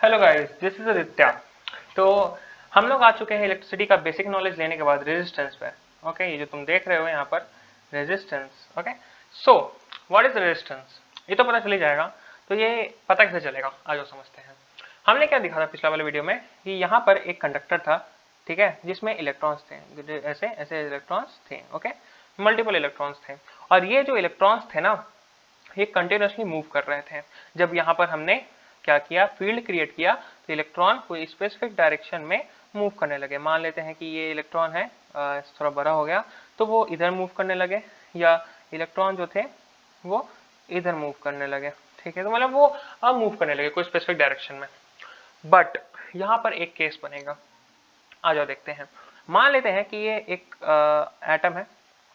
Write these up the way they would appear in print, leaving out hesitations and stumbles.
Hello guys, this is Aditya. तो हम लोग आ चुके हैं इलेक्ट्रिसिटी का बेसिक नॉलेज लेने के बाद रेजिस्टेंस पे। ओके, ये जो तुम देख रहे हो यहाँ पर resistance. Okay, so what is resistance, ये तो पता चल ही जाएगा। तो ये पता कैसे चलेगा, आज वो समझते हैं। हमने क्या दिखा था पिछला वाले वीडियो में कि यहाँ पर एक कंडक्टर था, ठीक है, जिसमें इलेक्ट्रॉन्स थे, ऐसे ऐसे इलेक्ट्रॉन्स थे। ओके, मल्टीपल इलेक्ट्रॉन्स थे, और ये जो इलेक्ट्रॉन्स थे ना, ये कंटिन्यूसली मूव कर रहे थे। जब यहाँ पर हमने क्या किया, फील्ड क्रिएट किया, तो इलेक्ट्रॉन कोई स्पेसिफिक डायरेक्शन में मूव करने लगे। मान लेते हैं कि ये इलेक्ट्रॉन है, थोड़ा बड़ा हो गया, तो वो इधर मूव करने लगे, या इलेक्ट्रॉन जो थे वो इधर मूव करने लगे। ठीक है, तो मतलब वो अब मूव करने लगे कोई स्पेसिफिक डायरेक्शन में। बट यहाँ पर एक केस बनेगा, आ जाओ देखते हैं। मान लेते हैं कि ये एक एटम है,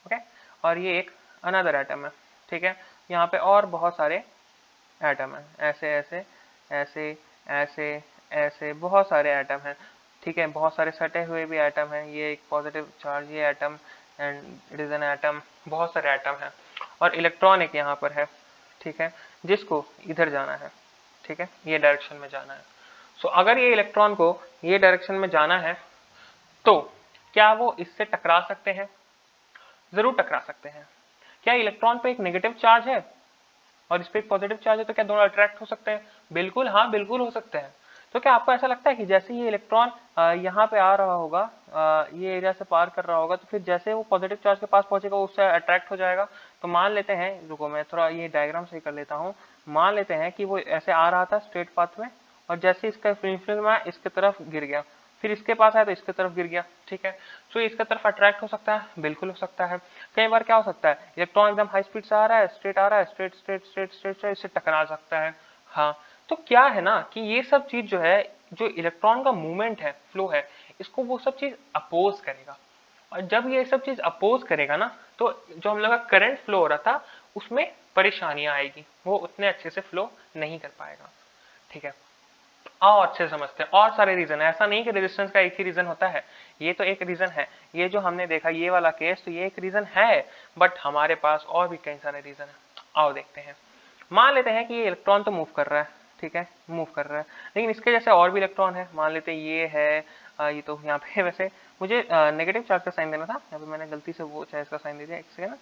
ओके, और ये एक अनदर एटम है। ठीक है, यहाँ पे और बहुत सारे एटम है, ऐसे ऐसे ऐसे ऐसे ऐसे बहुत सारे एटम हैं। ठीक है, बहुत सारे सटे हुए भी एटम हैं। ये एक पॉजिटिव चार्ज ये atom, and it is an atom, बहुत सारे एटम हैं। और इलेक्ट्रॉन एक यहाँ पर है, ठीक है, जिसको इधर जाना है। ठीक है, ये डायरेक्शन में जाना है। सो अगर ये इलेक्ट्रॉन को ये डायरेक्शन में जाना है, तो क्या वो इससे टकरा सकते हैं? जरूर टकरा सकते हैं। क्या इलेक्ट्रॉन पे एक नेगेटिव चार्ज है और इस पे एक पॉजिटिव चार्ज है, तो क्या दोनों अट्रैक्ट हो सकते हैं? बिल्कुल, हाँ बिल्कुल हो सकते हैं। तो क्या आपको ऐसा लगता है कि जैसे ये इलेक्ट्रॉन यहाँ पे आ रहा होगा, ये एरिया से पार कर रहा होगा, तो फिर जैसे वो पॉजिटिव चार्ज के पास पहुंचेगा उससे अट्रैक्ट हो जाएगा? तो मान लेते हैं, रुको मैं थोड़ा ये डायग्राम सही कर लेता हूँ। मान लेते हैं कि वो ऐसे आ रहा था स्ट्रेट पाथ में, और जैसे इसका इन्फ्लुएंस में इसके तरफ गिर गया, फिर इसके पास आया तो इसके तरफ गिर गया। ठीक है, तो इसके तरफ अट्रैक्ट हो सकता है, बिल्कुल हो सकता है। कई बार क्या हो सकता है, इलेक्ट्रॉन एकदम हाई स्पीड से आ रहा है, स्ट्रेट आ रहा है, straight straight straight straight straight, इससे टकरा सकता है। हाँ, तो क्या है ना कि ये सब चीज जो है, जो इलेक्ट्रॉन का मूवमेंट है, फ्लो है, इसको वो सब चीज अपोज करेगा। और जब ये सब चीज अपोज करेगा ना, तो जो हम लोग का करंट फ्लो हो रहा था उसमें परेशानियां आएगी, वो उतने अच्छे से फ्लो नहीं कर पाएगा। ठीक है, आओ अच्छे से समझते हैं। और सारे रीजन है, ऐसा नहीं कि रेजिस्टेंस का एक ही रीजन होता है। ये तो एक रीजन है, ये जो हमने देखा ये वाला केस, तो ये एक रीजन है, बट हमारे पास और भी कई सारे रीजन है। आओ देखते हैं। मान लेते हैं कि ये इलेक्ट्रॉन तो मूव कर रहा है, ठीक है, मूव कर रहा है, लेकिन इसके जैसे और भी इलेक्ट्रॉन है। मान लेते हैं ये है, ये तो यहाँ पे वैसे मुझे नेगेटिव चार्ज का साइन देना था, यहाँ पे मैंने गलती से वो चार्ज का साइन दे दिया, एक सेकेंड।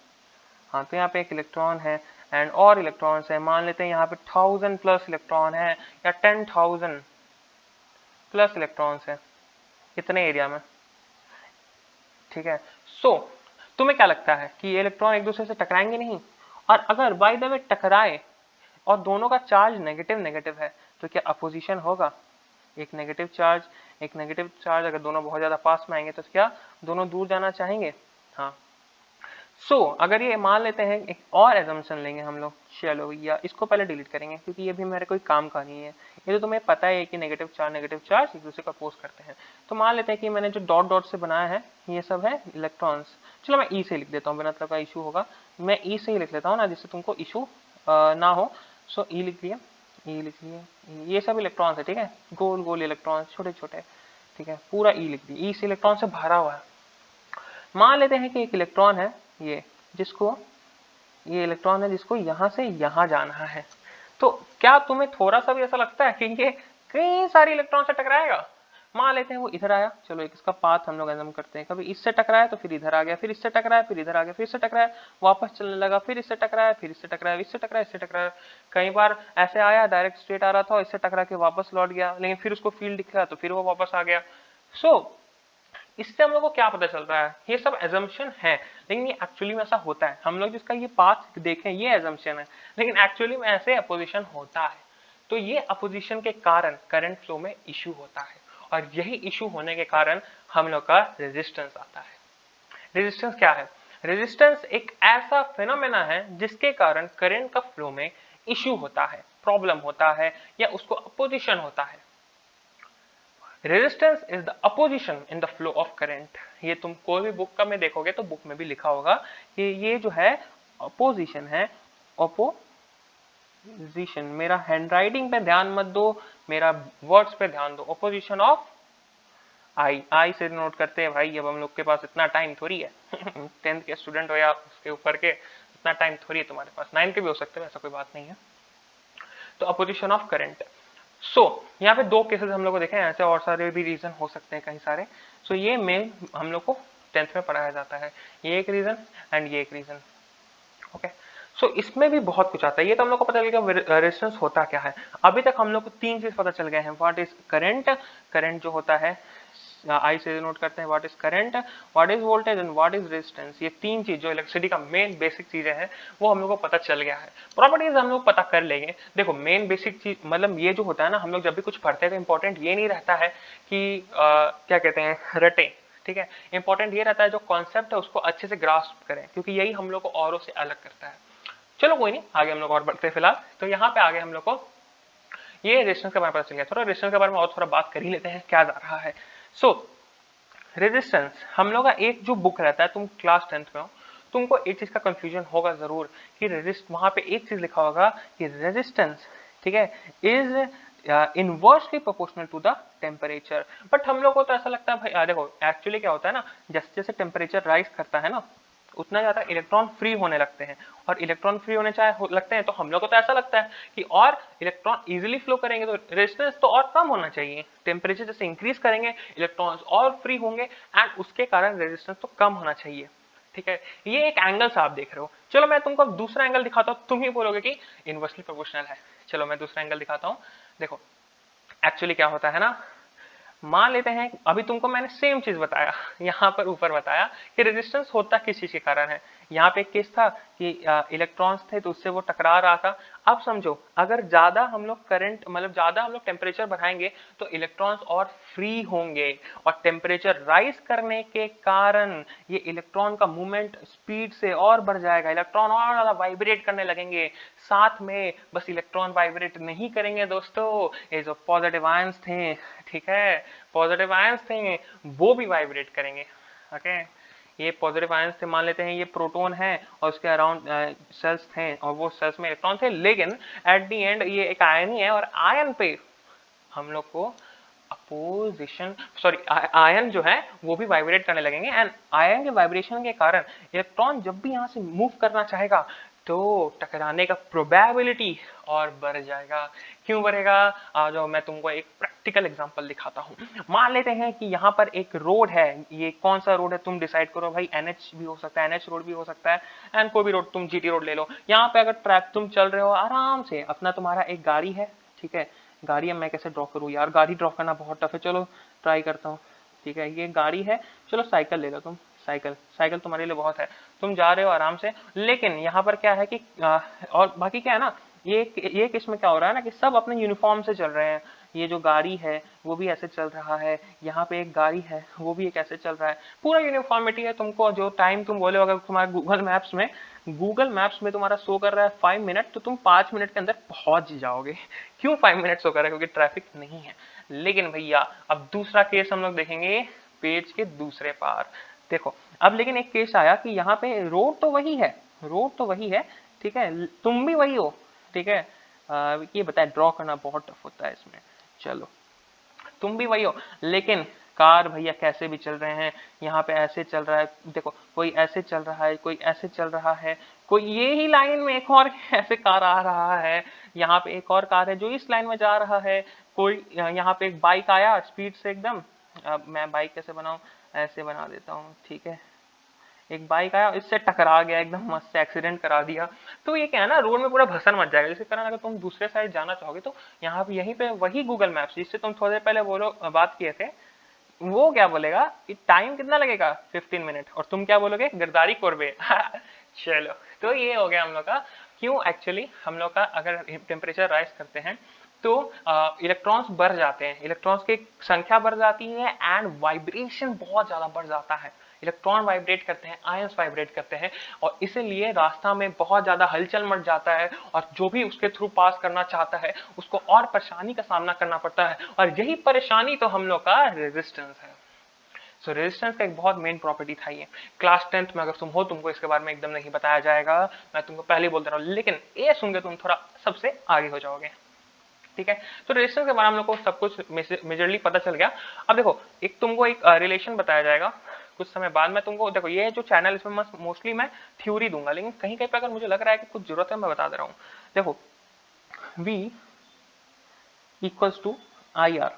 हाँ, तो यहाँ पे एक इलेक्ट्रॉन है, एंड और इलेक्ट्रॉन्स है। मान लेते हैं यहाँ पे 1000+ इलेक्ट्रॉन है, या 10,000+ इलेक्ट्रॉन्स है इतने एरिया में। ठीक है, सो तुम्हें क्या लगता है कि ये इलेक्ट्रॉन एक दूसरे से टकराएंगे नहीं? और अगर बाय द वे टकराए और दोनों का चार्ज नेगेटिव नेगेटिव है, तो क्या अपोजिशन होगा? एक नेगेटिव चार्ज अगर दोनों बहुत ज्यादा पास में आएंगे, तो क्या दोनों दूर जाना चाहेंगे? हाँ। अगर ये मान लेते हैं, एक और एजम्पशन लेंगे हम लोग, चलो, या इसको पहले डिलीट करेंगे क्योंकि ये भी मेरे कोई काम का नहीं है। ये तो तुम्हें पता है कि नेगेटिव चार्ज एक दूसरे को अपोज करते हैं। तो मान लेते हैं कि मैंने जो डॉट डॉट से बनाया है ये सब है इलेक्ट्रॉन्स। चलो मैं ई से लिख देता हूँ, बिना मतलब का इशू होगा, मैं ई से ही लिख लेता हूँ ना, जिससे तुमको इशू ना हो। सो ई लिख लिया, ई लिख लिया, ये सब इलेक्ट्रॉन्स है। ठीक है, गोल गोल इलेक्ट्रॉन्स, छोटे छोटे। ठीक है, पूरा ई लिख दिया, ई से इलेक्ट्रॉन से भरा हुआ है। मान लेते हैं कि एक इलेक्ट्रॉन है ये, जिसको ये इलेक्ट्रॉन है जिसको यहां से यहां जाना है। तो क्या तुम्हें थोड़ा सा भी ऐसा लगता है कि ये कई सारे इलेक्ट्रॉन से टकराएगा? मान लेते हैं वो इधर आया, चलो एक इसका पाथ हम लोग एज्यूम करते हैं, कभी इससे टकराया तो फिर इधर आ गया, फिर इससे टकराया, फिर इधर आ गया, फिर इससे टकराया, वापस चलने लगा, फिर इससे टकराया, फिर इससे टकराया, इससे टकराया, इससे टकराया। कई बार ऐसे आया, डायरेक्ट स्ट्रेट आ रहा था, इससे टकरा के वापस लौट गया, लेकिन फिर उसको फील्ड दिखा तो फिर वो वापस आ गया। सो इससे हम लोग को क्या पता चल रहा है? ये सब एजम्पशन है, लेकिन ये एक्चुअली में ऐसा होता है। हम लोग जिसका ये पाथ देखें ये एजम्पशन है, लेकिन एक्चुअली में ऐसे अपोजिशन होता है। तो ये अपोजिशन के कारण करंट फ्लो में इशू होता है, और यही इशू होने के कारण हम लोग का रेजिस्टेंस आता है। रेजिस्टेंस क्या है? रेजिस्टेंस एक ऐसा फिनोमेना है जिसके कारण करंट का फ्लो में इशू होता है, प्रॉब्लम होता है, या उसको अपोजिशन होता है। Resistance is the opposition in the flow of current. ये तुम कोई भी बुक का में देखोगे तो बुक में भी लिखा होगा कि ये जो है अपोजिशन है, अपोजिशन। मेरा हैंडराइटिंग पे ध्यान मत दो, मेरा वर्ड्स पे ध्यान दो। अपोजिशन ऑफ आई से नोट करते हैं भाई, अब हम लोग के पास इतना टाइम थोड़ी है 10th के स्टूडेंट हो या उसके ऊपर के, इतना टाइम थोड़ी है तुम्हारे पास, 9 के भी हो सकते हैं, ऐसा कोई बात नहीं है। तो अपोजिशन ऑफ करंट, सो यहाँ पे दो केसेस हम लोग को देखे हैं, ऐसे और सारे भी रीजन हो सकते हैं कई सारे। सो ये मेन हम लोग को 10th में पढ़ाया जाता है, ये एक रीजन एंड ये एक रीजन। ओके, सो इसमें भी बहुत कुछ आता है। ये तो हम लोग को पता चलेगा रेजिस्टेंस होता क्या है। अभी तक हम लोग को तीन चीज पता चल गए हैं, व्हाट इज करंट, करंट जो होता है आई से नोट करते हैं, what is current, what is voltage and what is resistance. ये तीन चीज जो इलेक्ट्रिसिटी का मेन बेसिक चीजें हैं वो हम लोग को पता चल गया है। प्रॉपर्टीज हम लोग पता कर लेंगे। देखो मेन बेसिक चीज मतलब ये जो होता है ना, हम लोग जब भी कुछ पढ़ते हैं तो इंपॉर्टेंट ये नहीं रहता है कि क्या कहते हैं रटे, ठीक है। इंपॉर्टेंट ये रहता है जो कॉन्सेप्ट है उसको अच्छे से ग्रास्प करें, क्योंकि यही हम लोग को औरों से अलग करता है। चलो कोई नहीं, आगे हम लोग और बढ़ते हैं। फिलहाल तो यहाँ पे आगे हम लोग को ये रेजिस्टेंस के बारे में पता चल गया। थोड़ा रेजिस्टेंस के बारे में और थोड़ा बात कर ही लेते हैं क्या जा रहा है। सो रेजिस्टेंस हम लोग का एक जो बुक रहता है, तुम क्लास 10th में हो, तुमको एक चीज का कंफ्यूजन होगा जरूर कि रेजिस्ट, वहां पे एक चीज लिखा होगा कि रेजिस्टेंस, ठीक है, is inversely proportional to the temperature. But हम लोग को तो ऐसा लगता है भाई देखो एक्चुअली क्या होता है ना, जैसे जैसे टेम्परेचर राइज करता है ना उतना ज्यादा इलेक्ट्रॉन फ्री होने लगते हैं, और इलेक्ट्रॉन फ्री होने लगते हैं तो हम लोग को तो ऐसा लगता है कि और इलेक्ट्रॉन इजीली फ्लो करेंगे तो रेजिस्टेंस तो और कम होना चाहिए। टेम्परेचर जैसे इंक्रीज करेंगे इलेक्ट्रॉन्स और फ्री होंगे एंड उसके कारण रेजिस्टेंस तो कम होना चाहिए, ठीक है। ये एक एंगल से आप देख रहे हो। चलो मैं तुमको दूसरा एंगल दिखाता हूँ, तुम ही बोलोगे कि इनवर्सली प्रोपोर्शनल है। चलो मैं दूसरा एंगल दिखाता हूँ। देखो एक्चुअली क्या होता है ना, मान लेते हैं अभी तुमको मैंने सेम चीज बताया यहाँ पर ऊपर बताया कि रेजिस्टेंस होता किस चीज के कारण है। यहाँ पे एक केस था कि इलेक्ट्रॉन्स थे तो उससे वो टकरा रहा था। अब समझो अगर ज्यादा हम लोग करंट मतलब ज्यादा हम लोग टेम्परेचर बढ़ाएंगे तो इलेक्ट्रॉन्स और फ्री होंगे, और टेम्परेचर राइज करने के कारण ये इलेक्ट्रॉन का मूवमेंट स्पीड से और बढ़ जाएगा, इलेक्ट्रॉन और ज्यादा वाइब्रेट करने लगेंगे। साथ में बस इलेक्ट्रॉन वाइब्रेट नहीं करेंगे दोस्तों, ये जो पॉजिटिव आयंस थे, ठीक है, पॉजिटिव आयंस थे वो भी वाइब्रेट करेंगे। ओके, ये पॉजिटिव आयंस थे, मान लेते हैं ये प्रोटॉन है और उसके अराउंड सेल्स थे और वो सेल्स में इलेक्ट्रॉन थे, लेकिन एट द एंड ये एक आयन ही है और आयन पे हम लोग को अपोजिशन सॉरी आयन जो है वो भी वाइब्रेट करने लगेंगे एंड आयन के वाइब्रेशन के कारण इलेक्ट्रॉन जब भी यहाँ से मूव करना चाहेगा तो टकराने का प्रोबेबिलिटी और बढ़ जाएगा। क्यों बढ़ेगा, आ जाओ मैं तुमको एक प्रैक्टिकल एग्जांपल दिखाता हूँ। मान लेते हैं कि यहाँ पर एक रोड है, ये कौन सा रोड है तुम डिसाइड करो भाई, NH भी हो सकता है, NH रोड भी हो सकता है एंड कोई भी रोड, तुम GT रोड ले लो। यहाँ पे अगर ट्रैक तुम चल रहे हो आराम से अपना, तुम्हारा एक गाड़ी है, ठीक है, गाड़ी अब मैं कैसे ड्रॉ करूँ यार, गाड़ी ड्रॉ करना बहुत टफ है, चलो ट्राई करता हूँ, ठीक है, ये गाड़ी है। चलो साइकिल ले लो तुम, साइकिल, साइकिल तुम्हारे लिए बहुत है, तुम जा रहे हो आराम से। लेकिन यहाँ पर क्या है कि और बाकी क्या है ना, ये केस में क्या हो रहा है ना कि सब अपने यूनिफॉर्म से चल रहे हैं। ये जो गाड़ी है वो भी ऐसे चल रहा है, यहाँ पे एक गाड़ी है वो भी एक ऐसे चल रहा है, पूरा यूनिफॉर्मिटी है। तुमको जो टाइम तुम बोले अगर तुम्हारे गूगल मैप्स में तुम्हारा शो कर रहा है 5 मिनट, तो तुम 5 मिनट के अंदर पहुंच जाओगे। क्यों 5 मिनट शो कर रहा है, क्योंकि ट्रैफिक नहीं है। लेकिन भैया अब दूसरा केस हम लोग देखेंगे पेज के दूसरे पार। देखो अब लेकिन एक केस आया कि यहाँ पे रोड तो वही है, रोड तो वही है, ठीक है, तुम भी वही हो, ठीक है। ये बताए ड्रॉ करना बहुत टफ होता है इसमें। चलो तुम भी वही हो, लेकिन कार भैया कैसे भी चल रहे हैं, यहाँ पे ऐसे चल रहा है, देखो कोई ऐसे चल रहा है, कोई ऐसे चल रहा है, कोई ये ही लाइन में एक और ऐसे कार आ रहा है, यहाँ पे एक और कार है जो इस लाइन में जा रहा है, कोई यहाँ पे एक बाइक आया स्पीड से एकदम। अब मैं बाइक कैसे बनाऊं, ऐसे बना देता हूँ, ठीक है, एक बाइक आया इससे टकरा गया, एकदम मस्त से एक्सीडेंट करा दिया। तो ये क्या है ना, रोड में पूरा भसन मच जाएगा। जिसके कारण अगर तुम दूसरे साइड जाना चाहोगे तो यहाँ पे यहीं पे वही गूगल मैप्स जिससे तुम थोड़ी देर पहले बोलो बात किए थे, वो क्या बोलेगा कि टाइम कितना लगेगा 15 मिनट, और तुम क्या बोलोगे गिरदारी कोरबे चलो तो ये हो गया हम लोग का। क्यों एक्चुअली हम लोग का अगर टेम्परेचर राइज करते हैं तो इलेक्ट्रॉन्स बढ़ जाते हैं, इलेक्ट्रॉन्स की संख्या बढ़ जाती है एंड वाइब्रेशन बहुत ज्यादा बढ़ जाता है। इलेक्ट्रॉन वाइब्रेट करते हैं, आयंस वाइब्रेट करते हैं, और इसीलिए रास्ता में बहुत ज्यादा हलचल मच जाता है, और जो भी उसके थ्रू पास करना चाहता है उसको और परेशानी का सामना करना पड़ता है, और यही परेशानी तो हम लोग का रेजिस्टेंस है। सो रेजिस्टेंस का एक बहुत मेन प्रॉपर्टी था ये। क्लास 10th में अगर तुम हो तुमको इसके बारे में एकदम नहीं बताया जाएगा, मैं तुमको पहले ही बोल दे रहा हूँ, लेकिन ये सुन के तुम थोड़ा सबसे आगे हो जाओगे, ठीक है। तो रेजिस्टेंस के बारे में हम लोग को सब कुछ मेजरली पता चल गया। अब देखो एक तुमको एक रिलेशन बताया जाएगा कुछ समय बाद। मैं तुमको देखो ये जो चैनल इसमें मोस्टली मैं थ्योरी दूंगा, लेकिन कहीं कहीं पे अगर मुझे लग रहा है कि कुछ जरूरत है मैं बता दे रहा हूँ। देखो V equals to I R.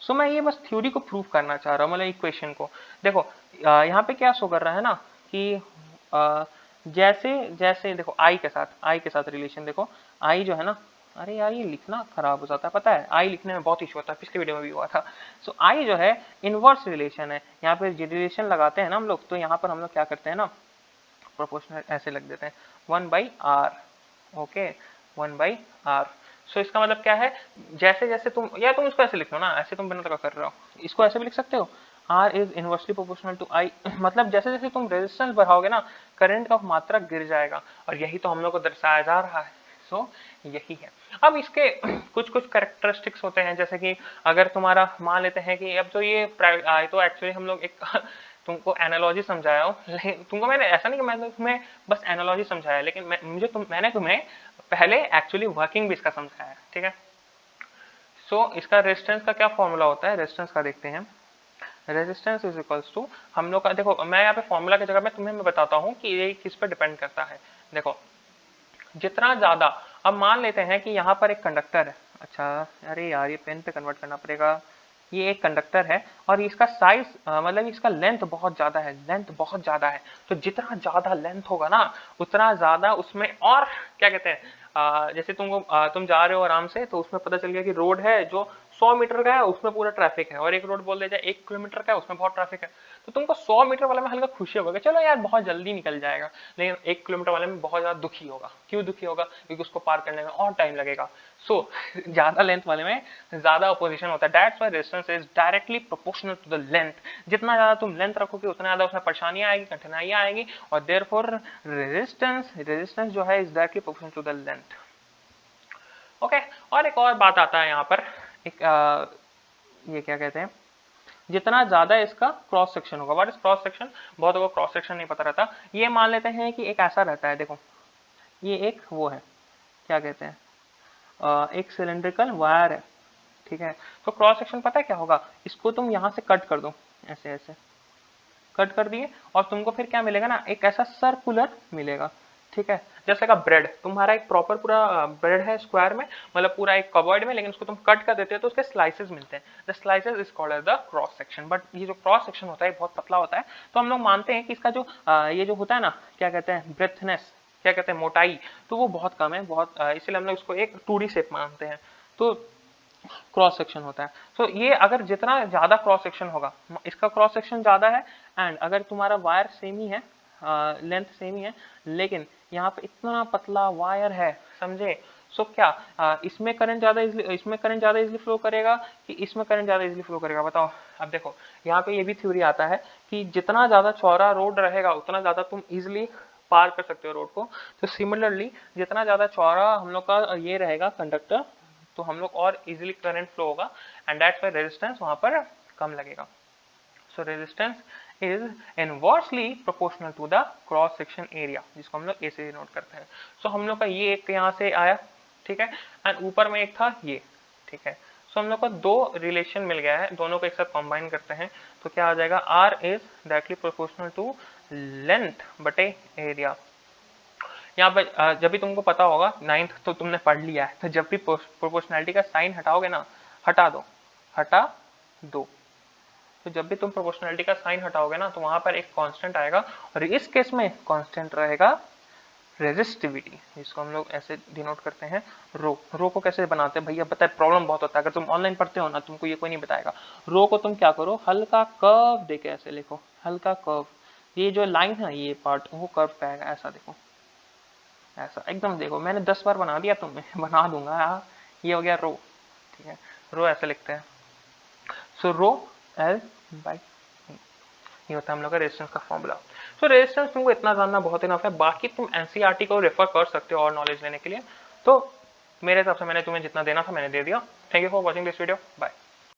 So मैं ये बस थ्योरी को प्रूव करना चाह रहा हूँ, मतलब इक्वेशन को। देखो यहाँ पे क्या शो कर रहा है ना कि जैसे जैसे देखो आई के साथ रिलेशन देखो, आई जो है ना, अरे यार ये लिखना खराब हो जाता है, पता है आई लिखने में बहुत इशू होता है, पिछले वीडियो में भी हुआ था। सो आई जो है इनवर्स रिलेशन है, यहाँ पे रिलेशन लगाते हैं ना हम लोग, तो यहाँ पर हम लोग क्या करते हैं ना, प्रोपोर्शनल ऐसे लग देते हैं 1/r। Okay 1/r। सो इसका मतलब क्या है, जैसे जैसे तुम, या तुम इसको ऐसे लिख लो ना, ऐसे तुम बिना तक कर रहे हो, इसको ऐसे भी लिख सकते हो, R is inversely proportional to I। मतलब जैसे जैसे तुम रेजिस्टेंस बढ़ाओगे ना, करंट का मात्रा गिर जाएगा, और यही तो हम लोग को दर्शाया जा रहा है। सो यही है। अब इसके कुछ कुछ कैरेक्टरिस्टिक्स होते हैं, जैसे कि अगर तुम्हारा मान लेते हैं कि अब तो ये तो एक्चुअली हम लोग एक तुमको एनालॉजी समझाया हो, लेकिन तुमको मैंने ऐसा नहीं कि मैंने तुम्हें बस एनालॉजी समझाया, लेकिन मैंने तुम्हें पहले एक्चुअली वर्किंग भी इसका समझाया है, ठीक है। सो इसका रेजिस्टेंस का क्या फॉर्मूला होता है, रेजिस्टेंस का देखते हैं। रेजिस्टेंस इज इक्वल्स टू, हम लोग का देखो, मैं यहाँ पे फॉर्मूला की जगह में तुम्हें मैं बताता हूँ कि ये किस पर डिपेंड करता है। देखो जितना ज्यादा, अब मान लेते हैं कि यहाँ पर एक कंडक्टर है, अच्छा अरे यार ये पेन पे कन्वर्ट करना पड़ेगा, ये एक कंडक्टर है और इसका साइज मतलब इसका लेंथ बहुत ज्यादा है, तो जितना ज्यादा लेंथ होगा ना, उतना ज्यादा उसमें, और क्या कहते हैं, जैसे तुम जा रहे हो आराम से, तो उसमें पता चल गया कि रोड है जो 100 मीटर का है, उसमें पूरा ट्रैफिक है, और एक रोड बोल दिया जाए 1 किलोमीटर का है, उसमें बहुत ट्रैफिक है, तो तुमको 100 मीटर वाले में हल्का खुशी होगा, चलो यार बहुत जल्दी निकल जाएगा, लेकिन 1 किलोमीटर वाले में बहुत ज्यादा दुखी होगा। क्यों दुखी होगा? क्योंकि उसको पार करने में और टाइम लगेगा। सो ज्यादा लेंथ वाले में ज्यादा अपोजिशन होता है, that's why resistance is directly proportional to the length. जितना ज्यादा तुम लेंथ रखोगे उतना ज्यादा उसमें परेशानियां आएगी, कठिनाइयां आएगी, और देयरफॉर रेजिस्टेंस जो है is directly proportional to the length. Okay, और एक और बात आता है यहाँ पर, एक ये क्या कहते हैं, जितना ज्यादा इसका क्रॉस सेक्शन होगा, व्हाट इज क्रॉस सेक्शन, बहुत को क्रॉस सेक्शन नहीं पता रहता। ये मान लेते हैं कि एक ऐसा रहता है, देखो ये एक वो है, क्या कहते हैं, एक सिलेंड्रिकल वायर है, ठीक है। तो क्रॉस सेक्शन पता है क्या होगा, इसको तुम यहाँ से कट कर दो, ऐसे ऐसे कट कर दिए, और तुमको फिर क्या मिलेगा ना, एक ऐसा सर्कुलर मिलेगा, ठीक है। जैसे का ब्रेड, तुम्हारा एक प्रॉपर पूरा ब्रेड है स्क्वायर में, मतलब पूरा एक कवर्ड में, लेकिन उसको तुम कट कर देते हो तो उसके स्लाइसेस मिलते हैं, the slices is called as the cross section. But ये जो क्रॉस सेक्शन होता है बहुत पतला होता है, तो हम लोग मानते हैं कि इसका जो ये जो होता है ना, क्या कहते हैं, ब्रेथनेस, क्या कहते हैं, मोटाई, तो वो बहुत कम है, बहुत इसलिए हम लोग इसको एक 2D शेप मानते हैं, तो क्रॉस सेक्शन होता है। तो ये अगर जितना ज्यादा क्रॉस सेक्शन होगा, इसका क्रॉस सेक्शन ज्यादा है, एंड अगर तुम्हारा वायर सेम ही है, लेंथ सेम ही है, लेकिन यहाँ पे इतना पतला वायर है, समझे, सो क्या इसमें करंट ज्यादा इजिली फ्लो करेगा कि इसमें करंट ज्यादा इजिली फ्लो करेगा, बताओ। अब देखो यहाँ पे ये भी थ्योरी आता है कि जितना ज्यादा चौड़ा रोड रहेगा उतना ज्यादा तुम इजिली पार कर सकते हो रोड को। तो सिमिलरली जितना ज्यादा चौड़ा हम लोग का ये रहेगा कंडक्टर, तो हम लोग और इजीली करंट फ्लो होगा, एंड दैट्स व्हाई रेजिस्टेंस वहां पर कम लगेगा। So resistance is inversely proportional to the cross section area, जिसको हम लोग ए से नोट करते हैं। सो हम लोग का ये एक यहाँ से आया, ठीक है, एंड ऊपर में एक था ये, ठीक है। सो हम लोग को दो रिलेशन मिल गया है, दोनों को एक साथ कंबाइन करते हैं तो क्या आ जाएगा, R is directly proportional to length बटे एरिया। यहाँ पे जब भी तुमको पता होगा, 9th तो तुमने पढ़ लिया है, तो जब भी प्रोपोर्शनैलिटी का साइन हटाओगे ना, हटा दो, तो जब भी तुम प्रोपोर्शनैलिटी का साइन हटाओगे ना, तो वहां पर एक कांस्टेंट आएगा, और इस केस में कांस्टेंट रहेगा रेजिस्टिविटी, जिसको हम लोग ऐसे डिनोट करते हैं रो को कैसे बनाते हैं भैया, पता है प्रॉब्लम बहुत होता है, अगर तुम ऑनलाइन पढ़ते हो ना, तुमको ये कोई नहीं बताएगा। रो को तुम क्या करो, हल्का कर्व देके ऐसे लिखो, हल्का कर्व, ये जो लाइन है ये पार्ट वो कर्व पे आएगा, ऐसा देखो, ऐसा एकदम देखो, मैंने 10 बार बना दिया, तुम बना दूंगा। ये हो गया रो, ठीक है, रो ऐसे लिखते हैं। सो रो एल बाई, ये होता है हम लोग का रेजिस्टेंस का फॉर्मूला। सो रेजिस्टेंस तुमको इतना जानना बहुत इनफ है, बाकी तुम एनसीईआरटी को रेफर कर सकते हो और नॉलेज लेने के लिए। तो मेरे हिसाब से मैंने तुम्हें जितना देना था मैंने दे दिया। Thank you for watching this video, bye.